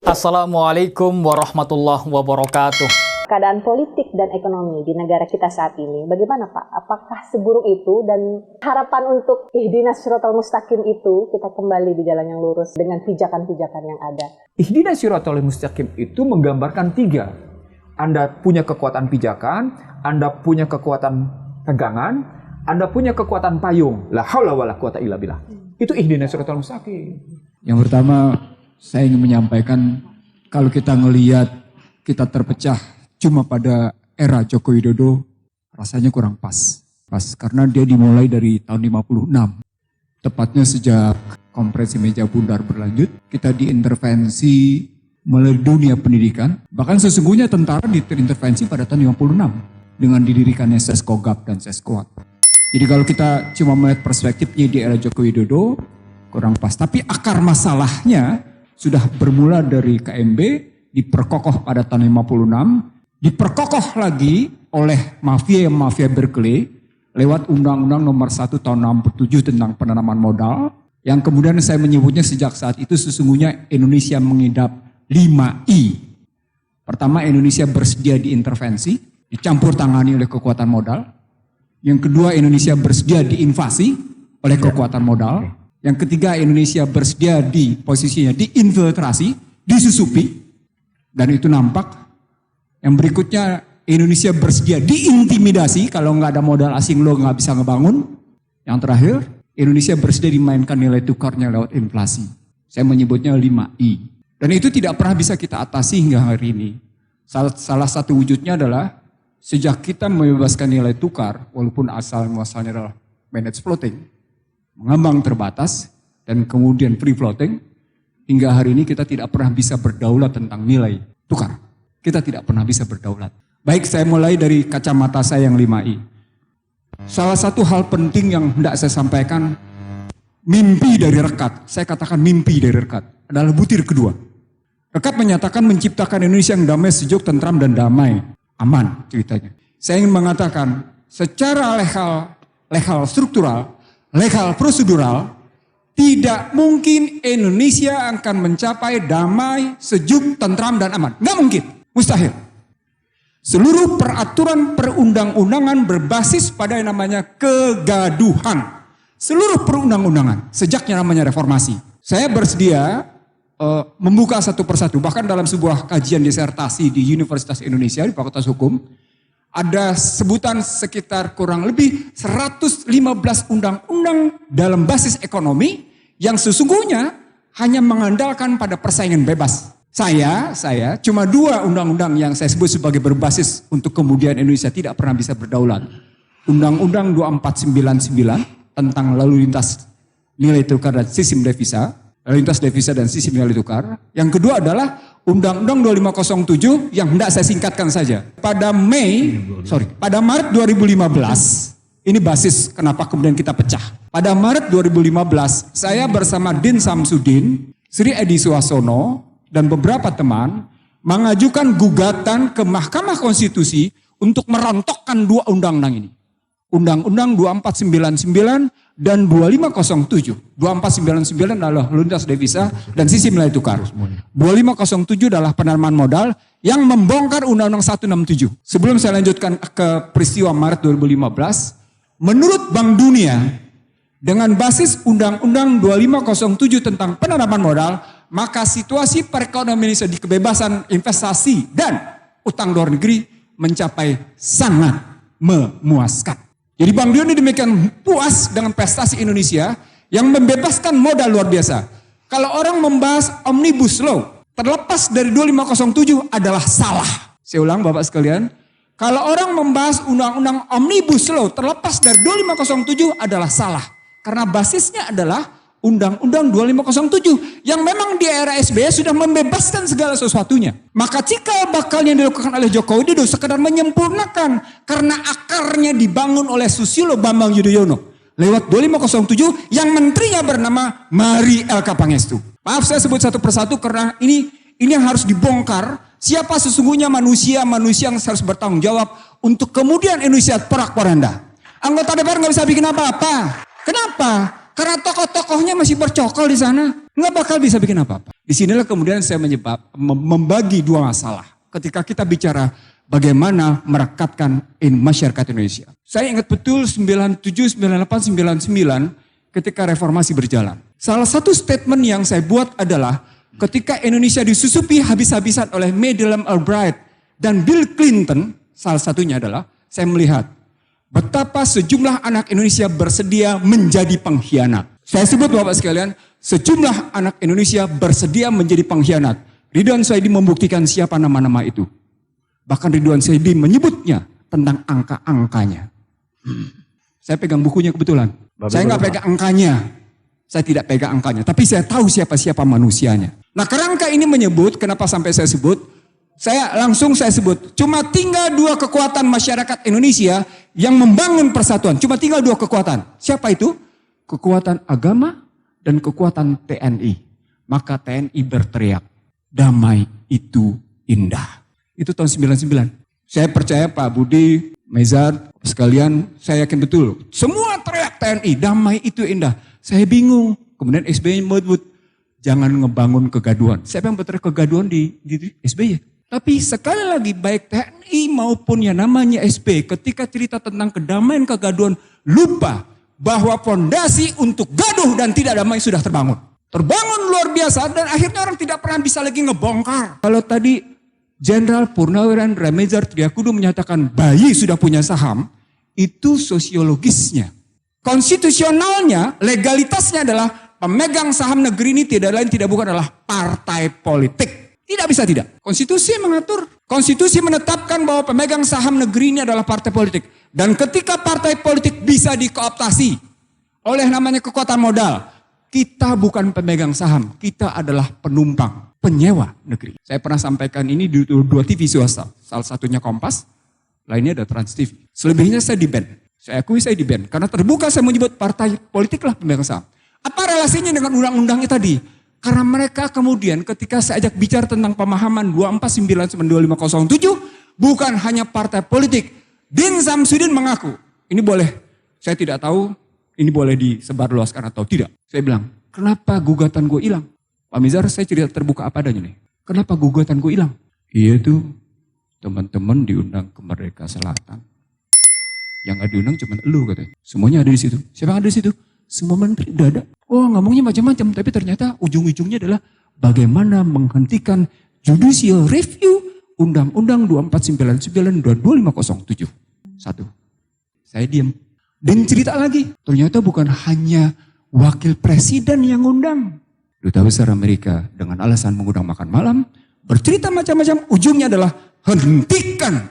Assalamualaikum warahmatullahi wabarakatuh. Keadaan politik dan ekonomi di negara kita saat ini, bagaimana Pak? Apakah seburuk itu dan harapan untuk ihdinas siratal mustaqim itu kita kembali di jalan yang lurus dengan pijakan-pijakan yang ada? Ihdinas siratal mustaqim itu menggambarkan tiga. Anda punya kekuatan pijakan, Anda punya kekuatan pegangan, Anda punya kekuatan payung. La haula wala quwata illa billah. Itu ihdinas siratal mustaqim. Yang pertama, saya ingin menyampaikan kalau kita ngelihat kita terpecah cuma pada era Joko Widodo, rasanya kurang pas. Karena dia dimulai dari tahun 56. Tepatnya sejak konferensi meja bundar berlanjut, kita diintervensi melalui dunia pendidikan. Bahkan sesungguhnya tentara diintervensi pada tahun 56 dengan didirikannya Seskogab dan Seskoat. Jadi kalau kita cuma melihat perspektifnya di era Joko Widodo, kurang pas. Tapi akar masalahnya sudah bermula dari KMB, diperkokoh pada tahun 56, diperkokoh lagi oleh mafia Berkeley lewat Undang-Undang Nomor 1 Tahun 67 tentang penanaman modal, yang kemudian saya menyebutnya sejak saat itu sesungguhnya Indonesia mengidap 5I. Pertama, Indonesia bersedia diintervensi, dicampur tangani oleh kekuatan modal. Yang kedua, Indonesia bersedia diinvasi oleh kekuatan modal. Yang ketiga, Indonesia bersedia di posisinya diinfiltrasi, disusupi, dan itu nampak. Yang berikutnya, Indonesia bersedia diintimidasi, kalau nggak ada modal asing lo nggak bisa ngebangun. Yang terakhir, Indonesia bersedia dimainkan nilai tukarnya lewat inflasi. Saya menyebutnya 5I. Dan itu tidak pernah bisa kita atasi hingga hari ini. Salah satu wujudnya adalah sejak kita membebaskan nilai tukar, walaupun asal-muasalnya adalah managed floating, mengambang terbatas, dan kemudian free floating, hingga hari ini kita tidak pernah bisa berdaulat tentang nilai tukar. Kita tidak pernah bisa berdaulat. Baik, saya mulai dari kacamata saya yang 5I. Salah satu hal penting yang hendak saya sampaikan, mimpi dari Rekat, saya katakan mimpi dari Rekat, adalah butir kedua. Rekat menyatakan menciptakan Indonesia yang damai, sejuk, tentram, dan damai. Aman ceritanya. Saya ingin mengatakan, secara legal struktural, legal prosedural, tidak mungkin Indonesia akan mencapai damai, sejuk, tentram, dan aman. Nggak mungkin, mustahil. Seluruh peraturan perundang-undangan berbasis pada yang namanya kegaduhan. Seluruh perundang-undangan, sejaknya namanya reformasi. Saya bersedia membuka satu persatu. Bahkan dalam sebuah kajian disertasi di Universitas Indonesia, di Fakultas Hukum, ada sebutan sekitar kurang lebih 115 undang-undang dalam basis ekonomi yang sesungguhnya hanya mengandalkan pada persaingan bebas. Saya cuma 2 undang-undang yang saya sebut sebagai berbasis untuk kemudian Indonesia tidak pernah bisa berdaulat. Undang-Undang 2499 tentang lalu lintas nilai tukar dan sistem devisa, lalu lintas devisa dan sistem nilai tukar. Yang kedua adalah Undang-Undang 2507 yang hendak saya singkatkan saja. Pada Maret 2015, ini basis kenapa kemudian kita pecah. Pada Maret 2015, saya bersama Din Samsudin, Sri Edi Suasono, dan beberapa teman mengajukan gugatan ke Mahkamah Konstitusi untuk merontokkan 2 undang-undang ini. Undang-Undang 2499 dan 2507. 2499 adalah lintas devisa dan sistem nilai tukar. 2507 adalah penanaman modal yang membongkar Undang-Undang 167. Sebelum saya lanjutkan ke peristiwa Maret 2015, menurut Bank Dunia, dengan basis Undang-Undang 2507 tentang penanaman modal, maka situasi perekonomian Indonesia di kebebasan investasi dan utang luar negeri mencapai sangat memuaskan. Jadi Bank Dunia demikian puas dengan prestasi Indonesia yang membebaskan modal luar biasa. Kalau orang membahas Omnibus Law, terlepas dari 2507 adalah salah. Saya ulang Bapak sekalian, kalau orang membahas Undang-Undang Omnibus Law, terlepas dari 2507 adalah salah. Karena basisnya adalah Undang-Undang 2507 yang memang di era SBY sudah membebaskan segala sesuatunya. Maka cikal bakal yang dilakukan oleh Joko Widodo sekedar menyempurnakan karena akarnya dibangun oleh Susilo Bambang Yudhoyono lewat 2507 yang menterinya bernama Mari Elka Pangestu. Maaf saya sebut satu persatu karena ini yang harus dibongkar. Siapa sesungguhnya manusia yang harus bertanggung jawab untuk kemudian Indonesia porak-poranda. Anggota DPR nggak bisa bikin apa-apa. Kenapa? Karena tokoh-tokohnya masih bercokol di sana. Nggak bakal bisa bikin apa-apa. Disinilah kemudian saya membagi dua masalah. Ketika kita bicara bagaimana merekatkan masyarakat Indonesia. Saya ingat betul 97, 98, 99 ketika reformasi berjalan. Salah satu statement yang saya buat adalah ketika Indonesia disusupi habis-habisan oleh Madeleine Albright dan Bill Clinton, salah satunya adalah saya melihat betapa sejumlah anak Indonesia bersedia menjadi pengkhianat. Saya sebut Bapak sekalian, sejumlah anak Indonesia bersedia menjadi pengkhianat. Ridwan Saidi membuktikan siapa nama-nama itu. Bahkan Ridwan Saidi menyebutnya tentang angka-angkanya. Saya pegang bukunya kebetulan. Saya nggak pegang angkanya. Saya tidak pegang angkanya. Tapi saya tahu siapa-siapa manusianya. Nah, kerangka ini menyebut, kenapa sampai saya sebut, saya sebut, cuma tinggal dua kekuatan masyarakat Indonesia yang membangun persatuan. Cuma tinggal dua kekuatan. Siapa itu? Kekuatan agama dan kekuatan TNI. Maka TNI berteriak, damai itu indah. Itu tahun 99. Saya percaya Pak Budi, Mezar, sekalian, saya yakin betul. Semua teriak TNI, damai itu indah. Saya bingung. Kemudian SBY menyebut, jangan ngebangun kegaduhan. Siapa yang berteriak kegaduhan di SBY? Tapi sekali lagi, baik TNI maupun yang namanya SBY, ketika cerita tentang kedamaian kegaduhan, lupa bahwa fondasi untuk gaduh dan tidak damai sudah terbangun. Terbangun luar biasa dan akhirnya orang tidak pernah bisa lagi ngebongkar. Kalau tadi Jenderal Purnawirawan Remezar Triakudu menyatakan bayi sudah punya saham, itu sosiologisnya. Konstitusionalnya, legalitasnya adalah pemegang saham negeri ini tidak lain tidak bukan adalah partai politik. Tidak bisa tidak. Konstitusi mengatur. Konstitusi menetapkan bahwa pemegang saham negeri ini adalah partai politik. Dan ketika partai politik bisa dikooptasi oleh namanya kekuatan modal, kita bukan pemegang saham, kita adalah penumpang, penyewa negeri. Saya pernah sampaikan ini di dua TV swasta, salah satunya Kompas, lainnya ada Trans TV. Selebihnya saya di-ban, saya akui saya di-ban, karena terbuka saya menyebut partai politik lah pemegang saham. Apa relasinya dengan undang-undangnya tadi? Karena mereka kemudian ketika saya ajak bicara tentang pemahaman 249-2507, bukan hanya partai politik. Din Samsudin mengaku, ini boleh, saya tidak tahu, ini boleh disebarluaskan atau tidak. Saya bilang, kenapa gugatan gue hilang? Pak Mizar, saya cerita terbuka apa adanya nih. Kenapa gugatan gue hilang? Iya tuh, teman-teman diundang ke Merdeka Selatan. Yang gak diundang cuma elu katanya. Semuanya ada di situ. Siapa yang ada di situ? Semua menteri udah ada. Oh, ngomongnya macam-macam, tapi ternyata ujung-ujungnya adalah bagaimana menghentikan judicial review Undang-Undang 2499 dan 2507. Satu, saya diam. Dan cerita lagi, ternyata bukan hanya wakil presiden yang undang. Duta Besar Amerika dengan alasan mengundang makan malam, bercerita macam-macam, ujungnya adalah hentikan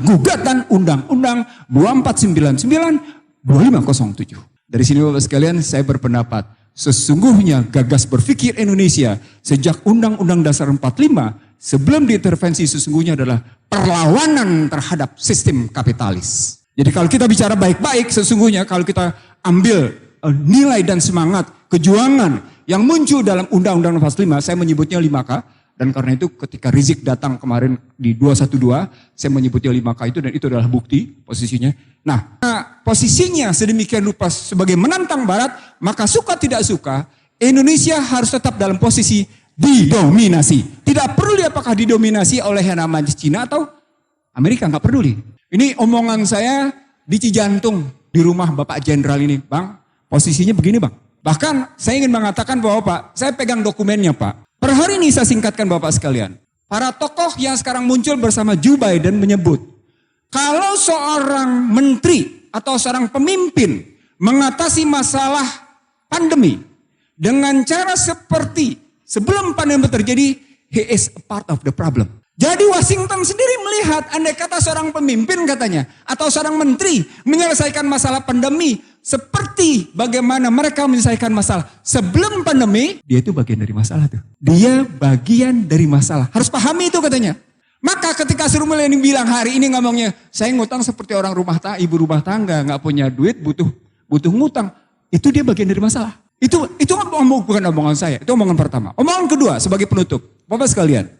gugatan Undang-Undang 2499 2507. Dari sini Bapak sekalian saya berpendapat, sesungguhnya gagas berpikir Indonesia sejak Undang-Undang Dasar 45 sebelum diintervensi sesungguhnya adalah perlawanan terhadap sistem kapitalis. Jadi kalau kita bicara baik-baik sesungguhnya kalau kita ambil nilai dan semangat kejuangan yang muncul dalam Undang-Undang 45, saya menyebutnya 5K. Dan karena itu ketika Rizik datang kemarin di 212, saya menyebutnya 5K itu dan itu adalah bukti posisinya. Nah, posisinya sedemikian rupa sebagai menantang Barat, maka suka tidak suka, Indonesia harus tetap dalam posisi didominasi. Tidak peduli apakah didominasi oleh yang namanya Cina atau Amerika, nggak peduli. Ini omongan saya di Cijantung, di rumah Bapak Jenderal ini, Bang. Posisinya begini, Bang. Bahkan saya ingin mengatakan bahwa Pak, saya pegang dokumennya Pak. Per hari ini saya singkatkan Bapak sekalian. Para tokoh yang sekarang muncul bersama Joe Biden menyebut, kalau seorang menteri atau seorang pemimpin mengatasi masalah pandemi dengan cara seperti sebelum pandemi terjadi, he is a part of the problem. Jadi Washington sendiri melihat andai kata seorang pemimpin katanya atau seorang menteri menyelesaikan masalah pandemi seperti bagaimana mereka menyelesaikan masalah sebelum pandemi, dia itu bagian dari masalah tuh. Dia bagian dari masalah. Harus pahami itu katanya. Maka ketika Sri Mulyani bilang hari ini ngomongnya, saya ngutang seperti orang ibu rumah tangga, nggak punya duit, butuh ngutang. Itu dia bagian dari masalah. Itu bukan omongan saya, itu omongan pertama. Omongan kedua sebagai penutup. Bapak sekalian,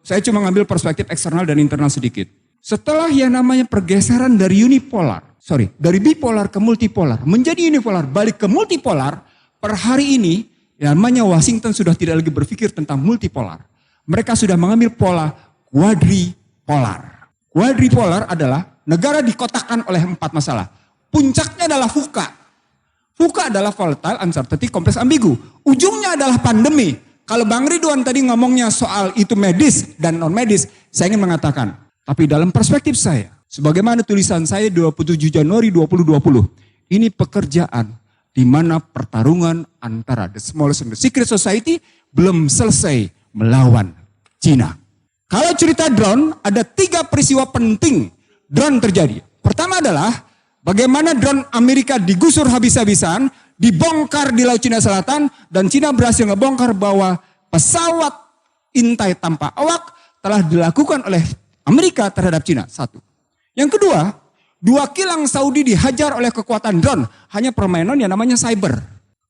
saya cuma ngambil perspektif eksternal dan internal sedikit. Setelah yang namanya pergeseran dari bipolar ke multipolar, menjadi unipolar, balik ke multipolar, per hari ini Yang namanya Washington sudah tidak lagi berpikir tentang multipolar. Mereka sudah mengambil pola quadripolar. Quadripolar adalah negara dikotakkan oleh 4 masalah. Puncaknya adalah VUCA. VUCA adalah volatile, uncertainty, kompleks, ambigu. Ujungnya adalah pandemi. Kalau Bang Ridwan tadi ngomongnya soal itu medis dan non medis, saya ingin mengatakan, tapi dalam perspektif saya, sebagaimana tulisan saya 27 Januari 2020, ini pekerjaan di mana pertarungan antara the smallest and the secret society belum selesai melawan Cina. Kalau cerita drone, ada 3 peristiwa penting drone terjadi. Pertama adalah bagaimana drone Amerika digusur habis-habisan, dibongkar di Laut Cina Selatan, dan Cina berhasil ngebongkar bahwa pesawat intai tanpa awak telah dilakukan oleh Amerika terhadap Cina. 1. Yang kedua, 2 kilang Saudi dihajar oleh kekuatan drone. Hanya permainan yang namanya cyber.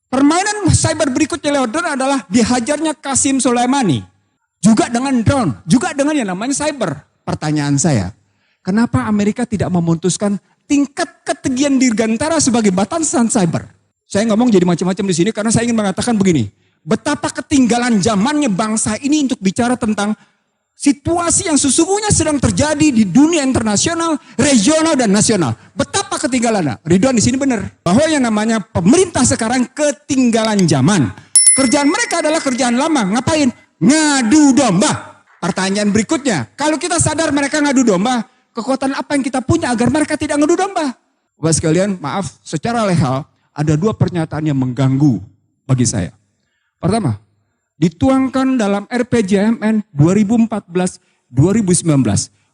Permainan cyber berikutnya lewat drone adalah dihajarnya Qasim Soleimani. Juga dengan drone, juga dengan yang namanya cyber. Pertanyaan saya, kenapa Amerika tidak memutuskan tingkat ketegian dirgantara sebagai batasan cyber? Saya ngomong jadi macam-macam di sini karena saya ingin mengatakan begini. Betapa ketinggalan zamannya bangsa ini untuk bicara tentang situasi yang sesungguhnya sedang terjadi di dunia internasional, regional, dan nasional. Betapa ketinggalannya. Ridwan di sini benar. Bahwa yang namanya pemerintah sekarang ketinggalan zaman. Kerjaan mereka adalah kerjaan lama. Ngapain? Ngadu domba. Pertanyaan berikutnya, kalau kita sadar mereka ngadu domba, kekuatan apa yang kita punya agar mereka tidak ngadu domba? Bapak sekalian, maaf, secara legal ada 2 pernyataan yang mengganggu bagi saya. Pertama, dituangkan dalam RPJMN 2014-2019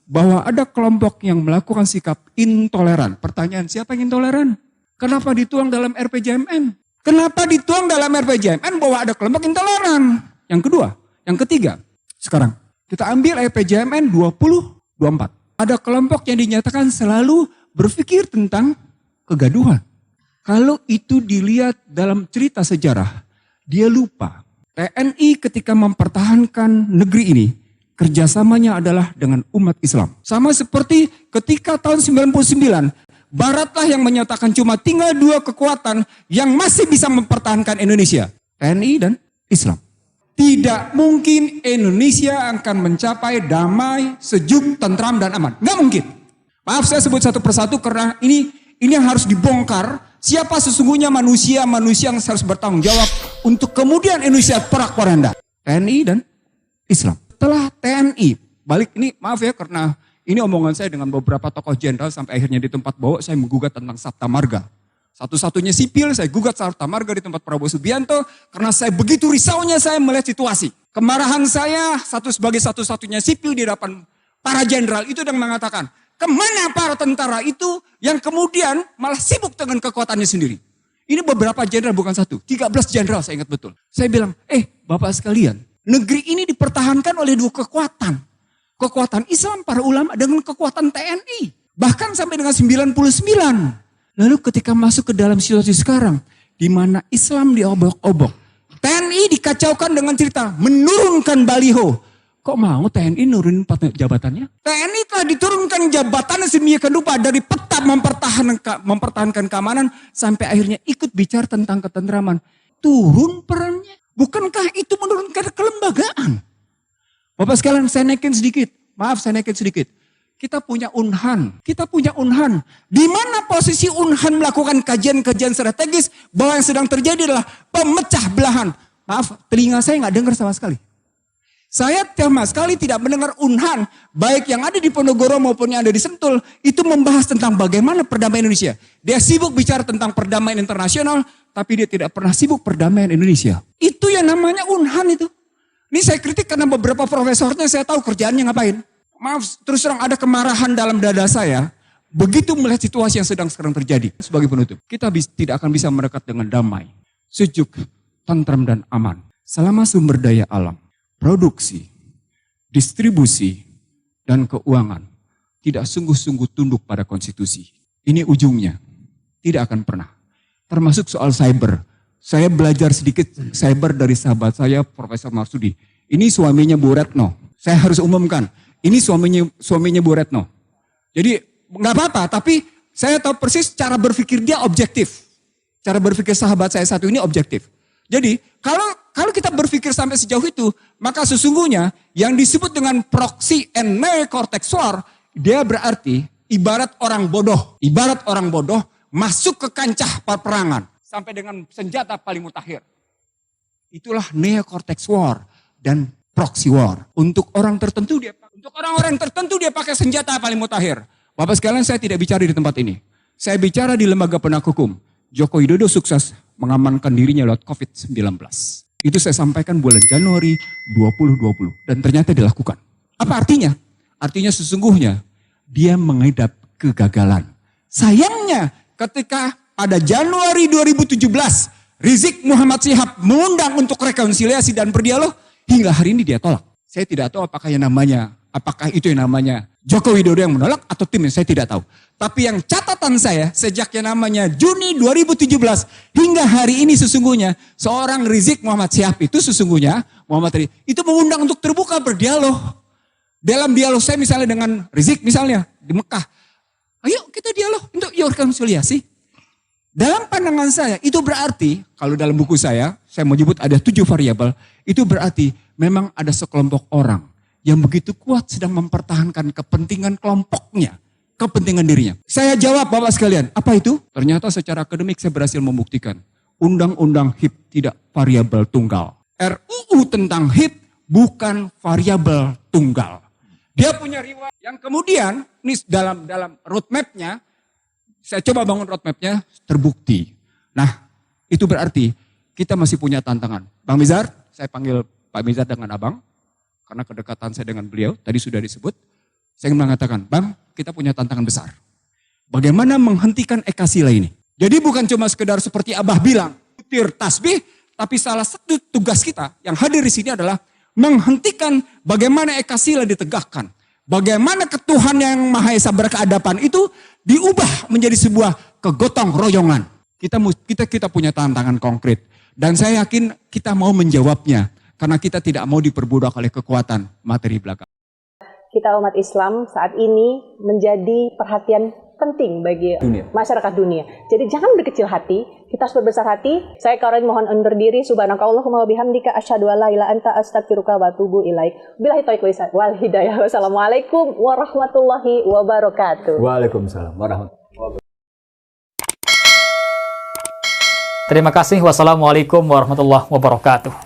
bahwa ada kelompok yang melakukan sikap intoleran. Pertanyaan, siapa yang intoleran? Kenapa dituang dalam RPJMN? Kenapa dituang dalam RPJMN bahwa ada kelompok intoleran? Yang kedua, yang ketiga, sekarang kita ambil RPJMN 2024. Ada kelompok yang dinyatakan selalu berpikir tentang kegaduhan. Kalau itu dilihat dalam cerita sejarah, dia lupa. TNI ketika mempertahankan negeri ini, kerjasamanya adalah dengan umat Islam. Sama seperti ketika tahun 99, Baratlah yang menyatakan cuma tinggal 2 kekuatan yang masih bisa mempertahankan Indonesia. TNI dan Islam. Tidak mungkin Indonesia akan mencapai damai, sejuk, tentram, dan aman. Nggak mungkin. Maaf saya sebut satu persatu karena ini yang harus dibongkar. Siapa sesungguhnya manusia yang harus bertanggung jawab untuk kemudian Indonesia porak-poranda. TNI dan Islam. Setelah TNI, balik ini maaf ya karena ini omongan saya dengan beberapa tokoh jenderal sampai akhirnya di tempat bawah saya menggugat tentang Sabta Marga. Satu-satunya sipil saya gugat Sabta Marga di tempat Prabowo Subianto karena saya begitu risaunya saya melihat situasi. Kemarahan saya sebagai satu-satunya sipil di hadapan para jenderal itu yang mengatakan, kemana para tentara itu yang kemudian malah sibuk dengan kekuatannya sendiri. Ini beberapa jenderal bukan 1, 13 jenderal saya ingat betul. Saya bilang, Bapak sekalian, negeri ini dipertahankan oleh 2 kekuatan. Kekuatan Islam, para ulama dengan kekuatan TNI. Bahkan sampai dengan 99. Lalu ketika masuk ke dalam situasi sekarang, di mana Islam diobok-obok, TNI dikacaukan dengan cerita menurunkan baliho. Kok mau TNI nurunin jabatannya? TNI telah diturunkan jabatannya sedemikian rupa dari peta mempertahankan keamanan sampai akhirnya ikut bicara tentang ketentraman. Turun perannya. Bukankah itu menurunkan kelembagaan? Bapak sekalian saya naikin sedikit. Maaf saya naikin sedikit. Kita punya Unhan. Di mana posisi Unhan melakukan kajian-kajian strategis bahwa yang sedang terjadi adalah pemecah belahan. Maaf, telinga saya nggak dengar sama sekali. Saya sama sekali tidak mendengar Unhan, baik yang ada di Ponorogo maupun yang ada di Sentul, itu membahas tentang bagaimana perdamaian Indonesia. Dia sibuk bicara tentang perdamaian internasional, tapi dia tidak pernah sibuk perdamaian Indonesia. Itu yang namanya Unhan itu. Ini saya kritik karena beberapa profesornya saya tahu kerjaannya ngapain. Maaf, terus terang ada kemarahan dalam dada saya. Begitu melihat situasi yang sedang sekarang terjadi. Sebagai penutup, kita tidak akan bisa mendekat dengan damai, sejuk, tentram dan aman. Selama sumber daya alam, produksi, distribusi, dan keuangan tidak sungguh-sungguh tunduk pada konstitusi. Ini ujungnya, tidak akan pernah. Termasuk soal cyber. Saya belajar sedikit cyber dari sahabat saya, Profesor Marsudi. Ini suaminya Bu Retno. Saya harus umumkan. Ini suaminya Bu Retno. Jadi nggak apa-apa, tapi saya tahu persis cara berpikir dia objektif. Cara berpikir sahabat saya satu ini objektif. Jadi kalau kita berpikir sampai sejauh itu, maka sesungguhnya yang disebut dengan proxy and neocortex war, dia berarti ibarat orang bodoh masuk ke kancah peperangan sampai dengan senjata paling mutakhir. Itulah neocortex war dan proxy war. Untuk orang tertentu untuk orang-orang tertentu dia pakai senjata paling mutakhir. Bapak sekalian, saya tidak bicara di tempat ini. Saya bicara di lembaga penegak hukum. Joko Widodo sukses mengamankan dirinya lewat COVID-19. Itu saya sampaikan bulan Januari 2020. Dan ternyata dilakukan. Apa artinya? Artinya sesungguhnya dia mengidap kegagalan. Sayangnya ketika pada Januari 2017 Rizik Muhammad Syihab mengundang untuk rekonsiliasi dan berdialog, hingga hari ini dia tolak. Saya tidak tahu apakah itu yang namanya Joko Widodo yang menolak atau timnya, saya tidak tahu. Tapi yang catatan saya sejak yang namanya Juni 2017 hingga hari ini sesungguhnya seorang Rizik Muhammad Syihab itu sesungguhnya itu mengundang untuk terbuka berdialog. Dalam dialog saya misalnya dengan Rizik misalnya di Mekah, ayo kita dialog untuk rekonsiliasi. Dalam pandangan saya itu berarti, kalau dalam buku saya menyebut ada 7 variabel, itu berarti memang ada sekelompok orang yang begitu kuat sedang mempertahankan kepentingan kelompoknya, kepentingan dirinya. Saya jawab Bapak sekalian, apa itu? Ternyata secara akademik saya berhasil membuktikan. Undang-undang HIP tidak variabel tunggal. RUU tentang HIP bukan variabel tunggal. Dia punya riwayat yang kemudian nih dalam roadmap-nya, saya coba bangun roadmap-nya, terbukti. Nah, itu berarti kita masih punya tantangan. Bang Mizar, saya panggil Pak Mizar dengan abang, karena kedekatan saya dengan beliau, tadi sudah disebut. Saya ingin mengatakan, Bang, kita punya tantangan besar. Bagaimana menghentikan Ekasila ini? Jadi bukan cuma sekedar seperti Abah bilang, tir tasbih, tapi salah satu tugas kita yang hadir di sini adalah menghentikan bagaimana Ekasila ditegakkan. Bagaimana ketuhan yang Maha Esa berkeadapan itu diubah menjadi sebuah kegotong royongan. Kita punya tantangan konkret. Dan saya yakin kita mau menjawabnya. Karena kita tidak mau diperbudak oleh kekuatan materi belaka. Kita umat Islam saat ini menjadi perhatian penting bagi masyarakat dunia. Jadi jangan berkecil hati, kita harus berbesar hati. Saya Karin mohon undur diri. Subhanakallahumma wa bihamdika asyhadu an la ilaha illa anta astaghfiruka wa atubu ilaik. Billahi taufiq wal hidayah. Wassalamualaikum warahmatullahi wabarakatuh. Waalaikumsalam warahmatullahi wabarakatuh. Terima kasih. Wassalamualaikum warahmatullahi wabarakatuh.